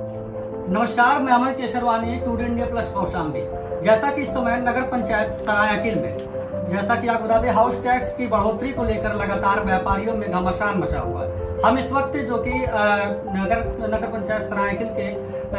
नमस्कार, मैं Amar Kesarwani, today India plus Kaushambi. जैसा कि इस समय नगर पंचायत सरायकिल में, जैसा कि आप बता दें, हाउस टैक्स की बढ़ोतरी को लेकर लगातार व्यापारियों में घमासान मचा हुआ है। हम इस वक्त जो कि नगर पंचायत सरायकिल के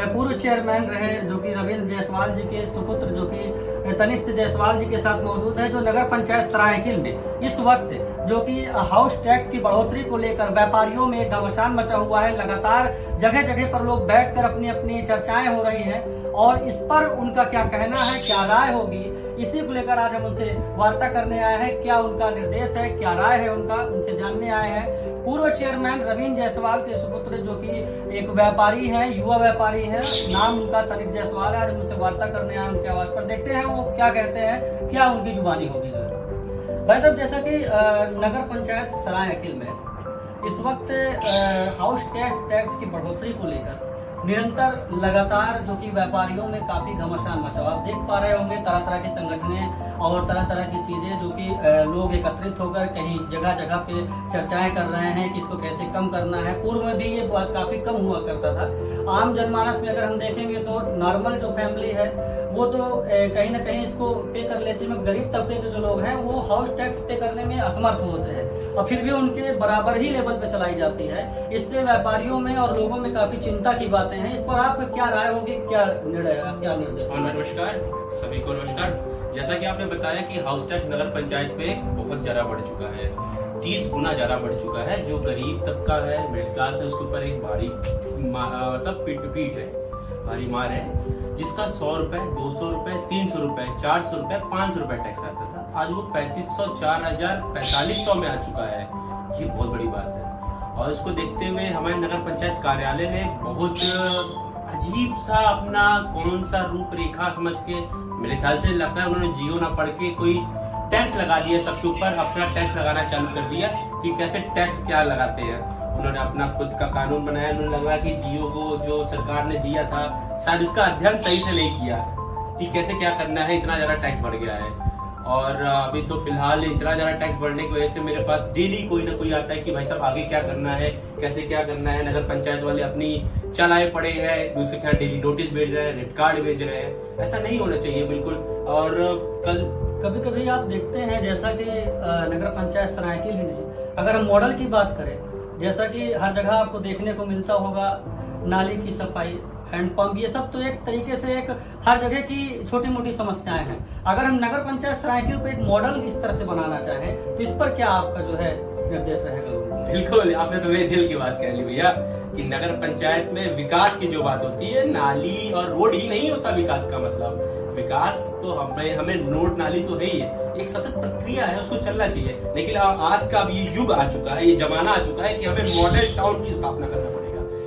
पूर्व चेयरमैन रहे जो कि रविंद्र जायसवाल जी के सुपुत्र जो कि तनिष्क जायसवाल जी के साथ मौजूद है, जो नगर पंचायत सरायकिल में इस वक्त जो कि हाउस टैक्स की बढ़ोतरी को लेकर व्यापारियों में घमासान मचा हुआ है। लगातार जगह जगह पर लोग बैठकर अपनी अपनी चर्चाएं हो रही हैं और इस पर उनका क्या कहना है, क्या राय होगी, इसी को लेकर आज हम उनसे वार्ता करने आए हैं। क्या उनका निर्देश है, क्या राय है उनका, उनसे जानने आए हैं। पूर्व चेयरमैन रविंद्र जायसवाल के सुपुत्र जो कि एक व्यापारी है, युवा व्यापारी है, नाम उनका तनिष्क जायसवाल है। आज हम उनसे वार्ता करने आए उनके आवाज पर, देखते हैं वो क्या कहते हैं, क्या उनकी जुबानी होगी। भाई साहब, जैसा कि नगर पंचायत सरायकिल में इस वक्त हाउस टैक्स की बढ़ोतरी को लेकर निरंतर लगातार जो कि व्यापारियों में काफी घमासान मचा, आप देख पा रहे होंगे तरह तरह की संगठनें और तरह तरह की चीजें जो कि लोग एकत्रित होकर कहीं जगह जगह पे चर्चाएं कर रहे हैं कि इसको कैसे कम करना है। पूर्व में भी ये काफी कम हुआ करता था। आम जनमानस में अगर हम देखेंगे तो नॉर्मल जो फैमिली है वो तो कहीं ना कहीं इसको पे कर लेते हैं, मगर गरीब तबके के जो लोग हैं वो हाउस टैक्स पे करने में असमर्थ होते हैं और फिर भी उनके बराबर ही लेवल पे चलाई जाती है। इससे व्यापारियों में और लोगों में काफी चिंता की बातें हैं। इस पर आपका क्या राय होगी, क्या निर्णय, क्या निर्देश? नमस्कार सभी को, नमस्कार। जैसा कि आपने बताया कि हाउस टैक्स नगर पंचायत में बहुत ज्यादा बढ़ चुका है, 30 गुना ज्यादा बढ़ चुका है। जो गरीब तबका है, मिडिल क्लास है, उसके ऊपर एक भारी मतलब पीठ है, भारी मार है, जिसका 100 रुपए, 200 रुपए, 300 रुपए, 400 रुपए, 500 रुपए टैक्स आता था, आज वो 3500, 4000, 4500 में आ चुका है। ये बहुत बड़ी बात है। और इसको देखते हुए हमारे नगर पंचायत कार्यालय ने बहुत अजीब सा अपना कौन सा रूपरेखा समझ के, मेरे ख्याल से लगता है उन्होंने जियो ना पढ़ के कोई टैक्स लगा दिया, सबके ऊपर अपना टैक्स लगाना चालू कर दिया कि कैसे टैक्स क्या लगाते हैं। उन्होंने अपना खुद का कानून बनाया। उन्होंने लग रहा कि जियो को जो सरकार ने दिया था शायद उसका अध्ययन सही से नहीं किया कि कैसे क्या करना है, इतना ज्यादा टैक्स बढ़ गया है। और अभी तो फिलहाल इतना ज्यादा टैक्स बढ़ने की वजह से मेरे पास डेली कोई ना कोई आता है कि भाई साहब आगे क्या करना है, कैसे क्या करना है। नगर पंचायत वाले अपनी चलाए पड़े हैं, दूसरे क्या डेली नोटिस भेज रहे हैं, रेड कार्ड भेज रहे हैं। ऐसा नहीं होना चाहिए बिल्कुल। और कभी कभी आप देखते हैं जैसा कि नगर पंचायत सरायकिल ही नहीं, अगर हम मॉडल की बात करें, जैसा कि हर जगह आपको देखने को मिलता होगा, नाली की सफाई, हैंडपंप, ये सब तो एक तरीके से एक हर जगह की छोटी मोटी समस्याएं हैं। अगर हम नगर पंचायत सरायकिल को एक मॉडल इस तरह से बनाना चाहें तो इस पर क्या आपका जो है निर्देश रहेगा? बिल्कुल, आपने तो मेरे दिल की बात कह ली भैया कि नगर पंचायत में विकास की जो बात होती है, नाली और रोड ही नहीं होता विकास का मतलब। विकास तो हमें रोड नाली तो है ही है, एक सतत प्रक्रिया है, उसको चलना चाहिए। लेकिन आज का अब ये युग आ चुका है, ये जमाना आ चुका है कि हमें मॉडल टाउन की स्थापना करना पड़ेगा।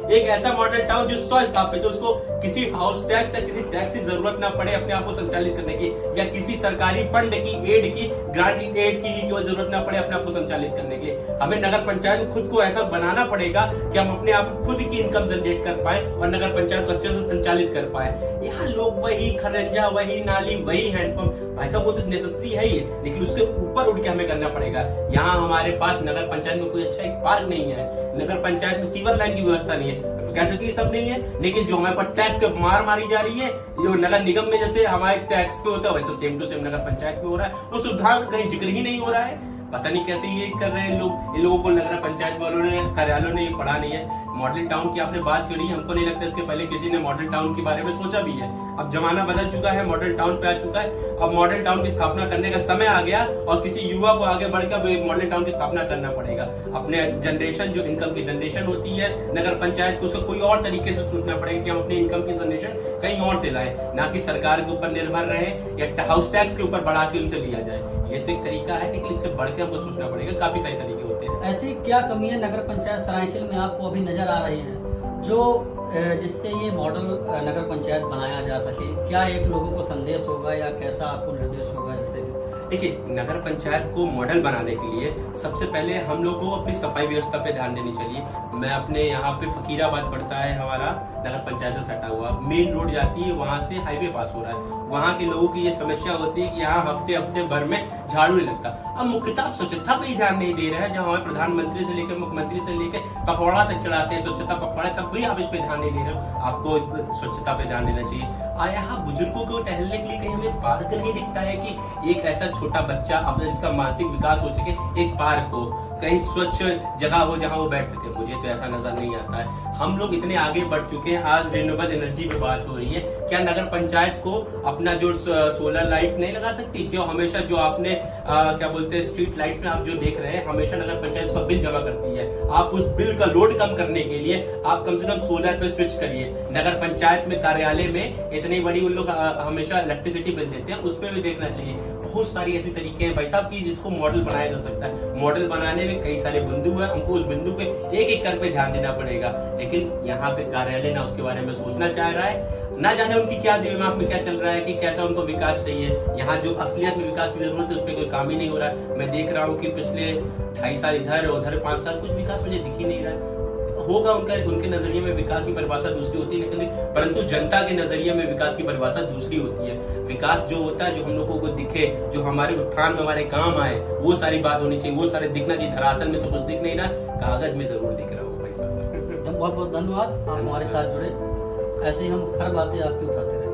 एक ऐसा मॉडल टाउन जो स्वस्थापित, जो उसको किसी हाउस टैक्स या किसी टैक्स की जरूरत ना पड़े अपने आप को संचालित करने की, या किसी सरकारी फंड की, एड की, ग्रांट एड की जरूरत ना पड़े अपने आप को संचालित करने के लिए। हमें नगर पंचायत को खुद को ऐसा बनाना पड़ेगा कि हम अपने आप खुद की इनकम जनरेट कर पाए और नगर पंचायत को अच्छे से संचालित कर पाए। यहाँ लोग वही खनंजा, वही नाली, वही हैंडपंप, भाई साहब वो तो नेसेसरी है ही है, लेकिन उसके ऊपर उठ के हमें करना पड़ेगा। यहाँ हमारे पास नगर पंचायत में कोई अच्छा एक पार्क नहीं है, नगर पंचायत में सीवर लाइन की व्यवस्था नहीं है। कह सकते ये सब नहीं है, लेकिन जो हमारे पास टैक्स पे मार मारी जा रही है, जो नगर निगम में जैसे हमारे टैक्स पे होता है वैसे सेम टू सेम नगर पंचायत में हो रहा है। वो सुविधा का कहीं जिक्र ही नहीं हो रहा है। पता नहीं कैसे ये कर रहे हैं लोग। इन लोगों को नगर पंचायत वालों ने, कार्यालयों ने ये पढ़ा नहीं है। मॉडल टाउन की आपने बात करी, हमको नहीं लगता इसके पहले किसी ने मॉडल टाउन के बारे में सोचा भी है। अब जमाना बदल चुका है, मॉडल टाउन पे आ चुका है। अब मॉडल टाउन की स्थापना करने का समय आ गया और किसी युवा को आगे बढ़कर मॉडल टाउन की स्थापना करना पड़ेगा। अपने जनरेशन, जो इनकम की जनरेशन होती है नगर पंचायत को, उसको कोई और तरीके से सोचना पड़ेगा कि हम अपनी इनकम की जनरेशन कहीं और से लाएं, ना कि सरकार के ऊपर निर्भर रहे या हाउस टैक्स के ऊपर बढ़ा के उनसे लिया जाए। ये तो एक तरीका है, लेकिन इससे बढ़ के हमको सोचना पड़ेगा। काफी सारे तरीके होते हैं। ऐसी क्या कमी है नगर पंचायत सरायकिल में आपको अभी नजर आ रही है जो जिससे ये मॉडल नगर पंचायत बनाया जा सके? क्या एक लोगों को संदेश होगा या कैसा आपको निर्देश होगा जिससे? देखिए, नगर पंचायत को मॉडल बनाने के लिए सबसे पहले हम लोग को अपनी सफाई व्यवस्था पे ध्यान देनी चाहिए। मैं अपने यहाँ पे फकीराबाद पड़ता है हमारा, नगर पंचायत से सटा हुआ, मेन रोड जाती है, वहां से हाईवे पास हो रहा है। वहां के लोगों की ये समस्या होती है कि यहाँ हफ्ते हफ्ते भर में झाड़ू नहीं लगता। अब मुख्यतः स्वच्छता पे ही ध्यान नहीं दे रहा है, जहाँ हमारे प्रधानमंत्री से लेकर मुख्यमंत्री से लेकर पखवाड़ा तक चलाते हैं स्वच्छता पखवाड़े, तब भी आप इस पे ध्यान नहीं दे रहे हो। आपको स्वच्छता पे ध्यान देना चाहिए। यहाँ बुजुर्गों को टहलने के लिए कहीं हमें पार्क नहीं दिखता है कि एक ऐसा छोटा बच्चा अपना जिसका मानसिक विकास हो सके, एक पार्क हो, कहीं स्वच्छ जगह हो जहां वो बैठ सके। मुझे तो ऐसा नजर नहीं आता है। हम लोग इतने आगे बढ़ चुके हैं, आज रिन्यूएबल एनर्जी पे बात हो रही है, क्या नगर पंचायत को अपना जो सोलर लाइट नहीं लगा सकती? क्यों हमेशा जो आपने क्या बोलते हैं स्ट्रीट लाइट में आप जो देख रहे हैं, हमेशा नगर पंचायत उसका बिल जमा करती है। आप उस बिल का लोड कम करने के लिए आप कम से कम सोलर पे स्विच करिए। नगर पंचायत में कार्यालय में इतनी बड़ी उन लोग हमेशा इलेक्ट्रिसिटी बिल देते हैं, उस पर भी देखना चाहिए। बहुत सारी ऐसी तरीके हैं भाई साहब की जिसको मॉडल बनाया जा सकता है। मॉडल बनाने में कई सारे बिंदु है, हमको उस बिंदु पे एक एक कर पे ध्यान देना पड़ेगा। लेकिन यहाँ पे कार्यालय ना उसके बारे में सोचना चाह रहा है, ना जाने उनकी क्या दिमाग में क्या चल रहा है कि कैसा उनको विकास चाहिए। यहाँ जो असलियत में विकास की जरूरत है उस पर कोई काम ही नहीं हो रहा है। मैं देख रहा हूँ कि पिछले 2.5 साल इधर उधर 5 साल कुछ विकास मुझे दिख ही नहीं रहा है। होगा उनके नजरिए में विकास की परिभाषा दूसरी होती है, लेकिन परंतु जनता के नजरिए में विकास की परिभाषा दूसरी होती है। विकास जो होता है, जो हम लोगों को दिखे, जो हमारे उत्थान में हमारे काम आए, वो सारी बात होनी चाहिए, वो सारे दिखना चाहिए। धरातल में तो कुछ दिख नहीं रहा, कागज में जरूर दिख रहा होगा भाई साहब। बहुत बहुत धन्यवाद, आप हमारे साथ जुड़े। ऐसे ही हम हर बातें आपकी उठाते रहे।